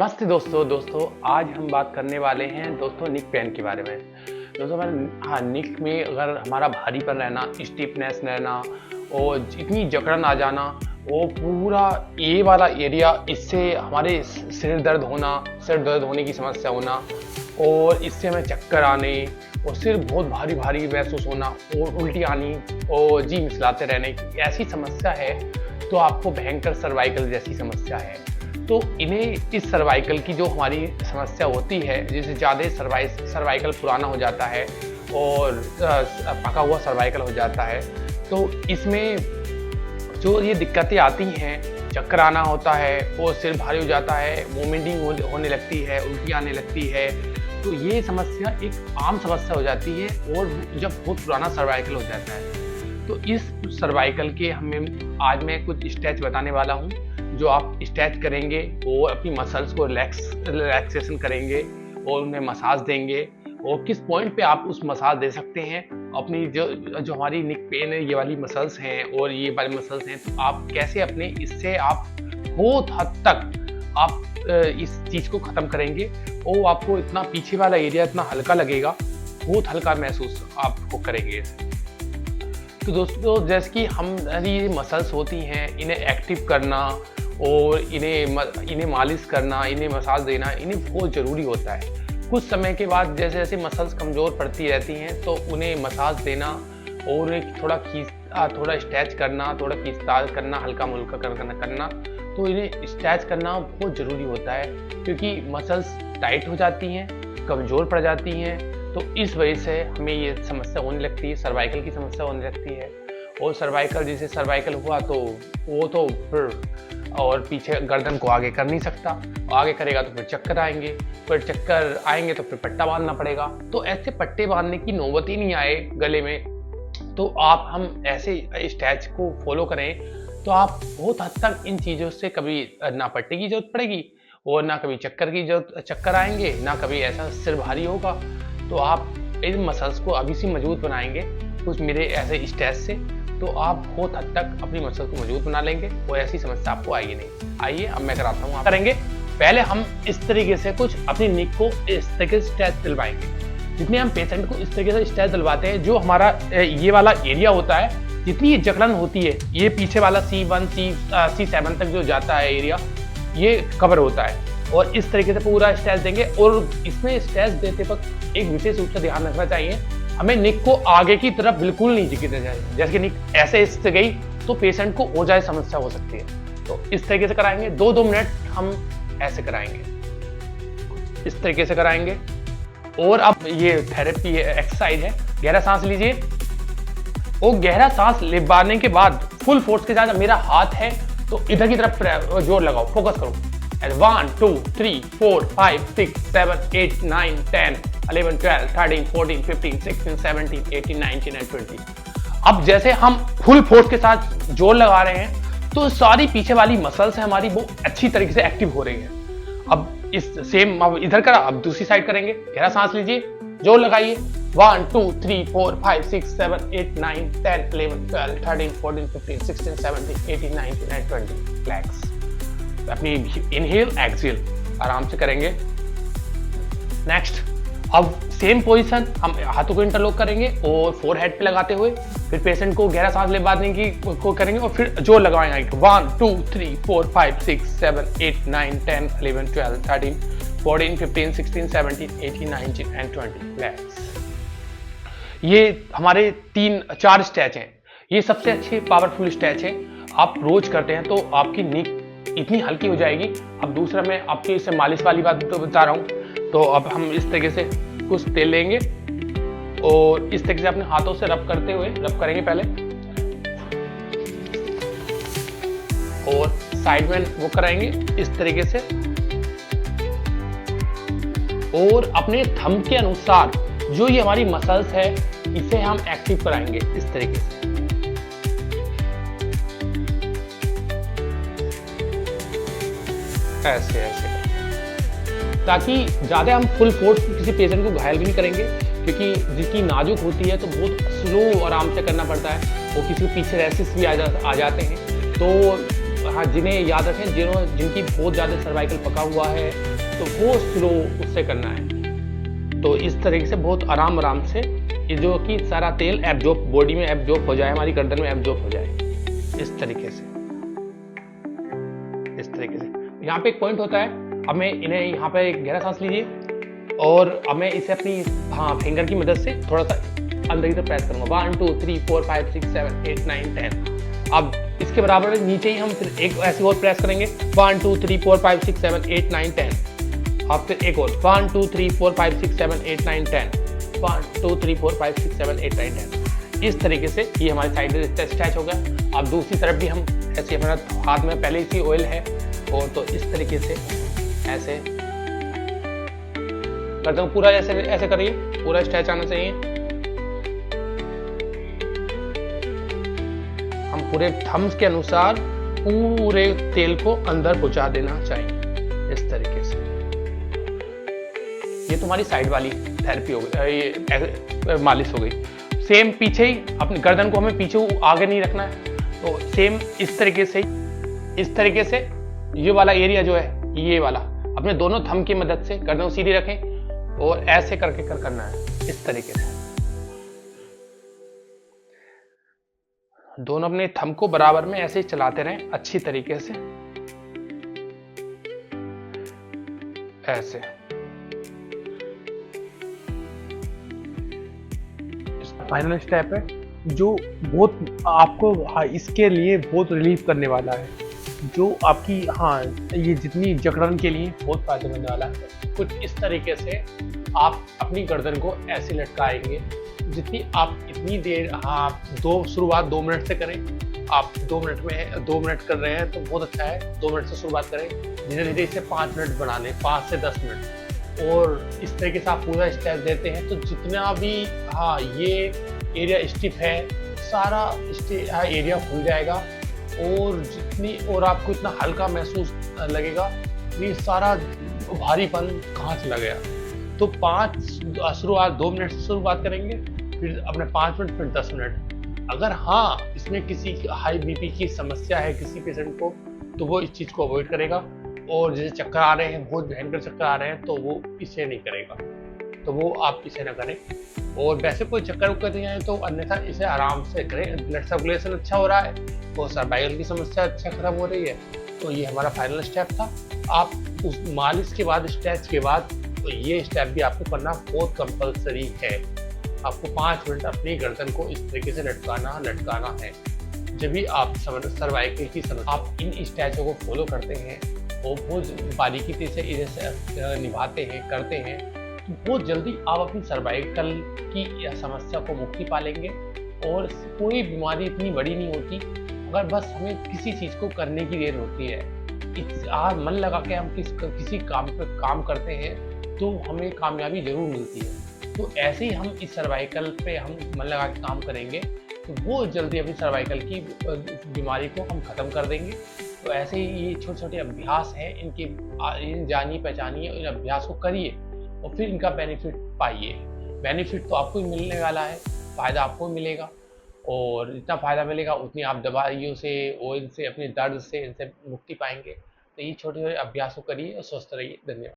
नमस्ते दोस्तों आज हम बात करने वाले हैं दोस्तों निक पेन के बारे में। दोस्तों निक में अगर हमारा भारीपन रहना, स्टिफनेस रहना और इतनी जकड़न आ जाना, वो पूरा ये वाला एरिया, इससे हमारे सिर दर्द होने की समस्या होना और इससे हमें चक्कर आने और सिर बहुत भारी महसूस होना और उल्टी आनी और जी मिचलाते रहने की ऐसी समस्या है तो आपको भयंकर सर्वाइकल जैसी समस्या है। तो इन्हें इस सर्वाइकल की जो हमारी समस्या होती है, जिससे ज़्यादा सर्वाइकल पुराना हो जाता है और पका हुआ सर्वाइकल हो जाता है, तो इसमें जो ये दिक्कतें आती हैं, चक्कर आना होता है और सिर भारी हो जाता है, वोमिटिंग होने लगती है, उल्टी आने लगती है, तो ये समस्या एक आम समस्या हो जाती है और जब बहुत पुराना सर्वाइकल हो जाता है। तो इस सर्वाइकल के आज मैं कुछ स्टेज बताने वाला हूँ जो आप स्ट्रेच करेंगे और अपनी मसल्स को रिलैक्सेशन करेंगे और उन्हें मसाज देंगे और किस पॉइंट पे आप उस मसाज दे सकते हैं अपनी जो हमारी निक पेन है, ये वाली मसल्स हैं और ये वाली मसल्स हैं, तो आप कैसे अपने इससे आप बहुत हद तक आप इस चीज़ को ख़त्म करेंगे और आपको इतना पीछे वाला एरिया इतना हल्का लगेगा, बहुत हल्का महसूस आपको करेंगे। तो दोस्तों जैसे कि हमारी ये मसल्स होती हैं, इन्हें एक्टिव करना और इन्हें मालिश करना, इन्हें मसाज देना, इन्हें बहुत ज़रूरी होता है। कुछ समय के बाद जैसे जैसे मसल्स कमज़ोर पड़ती रहती हैं तो उन्हें मसाज देना और उन्हें थोड़ा स्ट्रेच करना, थोड़ा खींचतान करना, हल्का मुल्का करना, तो इन्हें स्ट्रेच करना बहुत ज़रूरी होता है क्योंकि मसल्स टाइट हो जाती हैं, कमज़ोर पड़ जाती हैं, तो इस वजह से हमें ये समस्या होने लगती है, सर्वाइकल की समस्या होने लगती है। और जैसे सर्वाइकल हुआ तो वो तो फिर और पीछे गर्दन को आगे कर नहीं सकता, आगे करेगा तो फिर चक्कर आएंगे तो फिर पट्टा बांधना पड़ेगा। तो ऐसे पट्टे बांधने की नौबत ही नहीं आए गले में, तो हम ऐसे स्टेज को फॉलो करें तो आप बहुत हद तक इन चीज़ों से कभी ना पट्टे की जरूरत पड़ेगी और ना कभी चक्कर आएंगे, ना कभी ऐसा सिर भारी होगा। तो आप इन मसल्स को अभी से मजबूत बनाएंगे कुछ मेरे ऐसे स्टेज से, तो आप बहुत हद तक अपनी मसल को मजबूत बना लेंगे और ऐसी समस्या आपको आएगी नहीं। आइए अब मैं कराता हूँ, आप करेंगे। पहले हम इस तरीके से कुछ अपनी निक को इस तरीके से स्ट्रेच दिलवाएंगे। जितने हम पेशेंट को इस तरीके से स्ट्रेच दिलवाते हैं, जो हमारा ये वाला एरिया होता है, जितनी जकड़न होती है, ये पीछे वाला C1 C7 तक जो जाता है एरिया, ये कवर होता है। और इस तरीके से पूरा स्ट्रेच देंगे और इसमें स्ट्रेच देते वक्त एक विशेष रूप से ध्यान रखना चाहिए, हमें निक को आगे की तरफ बिल्कुल नहीं झुकने चाहिए। जैसे कि निक ऐसे इससे गई तो पेशेंट को हो जाए समस्या हो सकती है, तो इस तरीके से कराएंगे। 2-2 मिनट हम ऐसे कराएंगे, इस तरीके से कराएंगे। और अब ये थेरेपी है, एक्सरसाइज है। गहरा सांस लीजिए और गहरा सांस लेने के बाद फुल फोर्स के साथ मेरा हाथ है तो इधर की तरफ जोर लगाओ, फोकस करो। 1 2 3 4 5 6 7 8 9 10 11 12 13 14 15 16 17 18 19 and 20। अब जैसे हम फुल फोर्स के साथ जोर लगा रहे हैं तो सारी पीछे वाली मसल्स है हमारी, वो अच्छी तरीके से एक्टिव हो रही है। अब इस सेम अब इधर करा, अब दूसरी साइड करेंगे। गहरा सांस लीजिए, जोर लगाइए। 1 2 3 4 5 6 7 8 9 10 11 12 13 14 15 16 17 18 19 and 20। रिलैक्स, अपनी इनहेल एक्सहेल आराम से करेंगे। नेक्स्ट, अब सेम पोजीशन हम हाथों को इंटरलॉक करेंगे और फोरहेड पे लगाते हुए फिर पेशेंट को गहरा सांस लेने की को करेंगे और फिर जोर लगाएंगे। 1 2 3 4 5 6 7 8 9 10 11 12 13 14 15 16 17 18 19 and 20। रिलैक्स। ये हमारे 3-4 स्ट्रेच हैं, ये सबसे अच्छे पावरफुल स्ट्रेच हैं। आप रोज करते हैं तो आपकी निक इतनी हल्की हो जाएगी। अब दूसरा मैं आपकी इससे मालिश वाली बात तो बता रहा हूँ, तो अब हम इस तरीके से कुछ तेल लेंगे और इस तरीके से अपने हाथों से रब करेंगे पहले, और साइड में वो कराएंगे इस तरीके से, और अपने थंब के अनुसार जो ये हमारी मसल्स है इसे हम एक्टिव कराएंगे इस तरीके से। ऐसे ताकि ज़्यादा हम फुल फोर्स किसी पेशेंट को घायल भी नहीं करेंगे, क्योंकि जिसकी नाजुक होती है तो बहुत स्लो आराम से करना पड़ता है, वो किसी को पीछे रैशेस भी आ जाते हैं। तो हाँ, जिन्हें याद रखें, जिनकी बहुत ज़्यादा सर्वाइकल पका हुआ है तो वो स्लो उससे करना है। तो इस तरीके से बहुत आराम से ये जो कि सारा तेल एब्जॉर्ब बॉडी में एब्जॉर्ब हो जाए, हमारी गर्दन में एब्जॉर्ब हो जाए इस तरीके से। यहाँ पे एक पॉइंट होता है, हमें इन्हें यहाँ पे एक गहरा सांस लीजिए और हमें इसे अपनी फिंगर की मदद से थोड़ा सा अंदर की तरफ प्रेस करूंगा। 1 2 3 4 5 6 7 8 9 10। अब इसके बराबर नीचे ही हम फिर एक ऐसी और प्रेस करेंगे। 1 2 3 4 5 6 7 8 9 10। अब फिर एक और 1 2 3 4 5 6 7 8 9 10। 1 2 3 4 5 6 7 8 9 10। इस तरीके से ये हमारे साइड स्ट्रेच हो गया। अब दूसरी तरफ भी हम ऐसे, हमारा हाथ में पहले ही ऑयल है और तो इस तरीके से ऐसे करते हैं पूरा, ऐसे करिए, पूरा स्ट्रेच आना चाहिए। हम पूरे थम्स के अनुसार पूरे तेल को अंदर पहुंचा देना चाहिए इस तरीके से। ये तुम्हारी साइड वाली थेरेपी हो गई, ये मालिश हो गई। सेम पीछे ही अपनी गर्दन को हमें पीछे आगे नहीं रखना है, तो सेम इस तरीके से ये वाला एरिया जो है, ये वाला अपने दोनों थंब की मदद से गर्दन को सीधी रखें और ऐसे करके करना है इस तरीके से। दोनों अपने थंब को बराबर में ऐसे ही चलाते रहें अच्छी तरीके से, ऐसे। फाइनल स्टेप है जो बहुत आपको इसके लिए बहुत रिलीफ करने वाला है, जो आपकी ये जितनी जकड़न के लिए बहुत फायदेमंद वाला है। कुछ इस तरीके से आप अपनी गर्दन को ऐसे लटकाएंगे, जितनी आप इतनी देर शुरुआत 2 मिनट से करें। आप 2 मिनट कर रहे हैं तो बहुत अच्छा है, 2 मिनट से शुरुआत करें, धीरे धीरे इसे 5 मिनट बना लें, 5 से 10 मिनट। और इस तरीके से आप पूरा स्ट्रेच देते हैं तो जितना भी ये एरिया स्टिफ है, सारा एरिया खुल जाएगा और आपको इतना हल्का महसूस लगेगा, ये सारा भारीपन कहाँ चला गया। तो 2 मिनट से शुरुआत करेंगे, फिर अपने 5 मिनट, फिर 10 मिनट। अगर इसमें किसी हाई बीपी की समस्या है किसी पेशेंट को, तो वो इस चीज़ को अवॉइड करेगा। और जैसे चक्कर आ रहे हैं, बहुत भयंकर चक्कर आ रहे हैं, तो वो इसे नहीं करेगा, तो वो आप इसे ना करें। और वैसे कोई चक्कर नहीं आए तो अन्यथा इसे आराम से करें। ब्लड सर्कुलेशन अच्छा हो रहा है और सर्वाइकल की समस्या अच्छा खत्म हो रही है। तो ये हमारा फाइनल स्टेप था। आप उस मालिश के बाद, स्ट्रेच के बाद, तो ये स्टेप भी आपको करना बहुत कंपलसरी है। आपको 5 मिनट अपनी गर्दन को इस तरीके से लटकाना है। जब भी आप सर्वाइकल की समस्या, आप इन स्टेचों को फॉलो करते हैं और बहुत बारीकी से इसे निभाते हैं, करते हैं, तो बहुत जल्दी आप अपनी सर्वाइकल की समस्या को मुक्ति पा लेंगे। और कोई बीमारी इतनी बड़ी नहीं होती, अगर बस हमें किसी चीज़ को करने की देर होती है। मन लगा के हम किसी काम पे काम करते हैं तो हमें कामयाबी जरूर मिलती है। तो ऐसे ही हम इस सर्वाइकल पे हम मन लगा के काम करेंगे तो बहुत जल्दी अपनी सर्वाइकल की बीमारी को हम ख़त्म कर देंगे। तो ऐसे ही ये छोटे छोटे अभ्यास हैं, इन जानिए पहचानिए, इन अभ्यास को करिए और फिर इनका बेनिफिट पाइए। बेनिफिट तो आपको ही मिलने वाला है, फ़ायदा आपको मिलेगा, और जितना फ़ायदा मिलेगा उतनी आप दवाइयों से, ऑयल से, अपने दर्द से, इनसे मुक्ति पाएंगे। तो ये छोटे छोटे अभ्यास को करिए और स्वस्थ रहिए। धन्यवाद।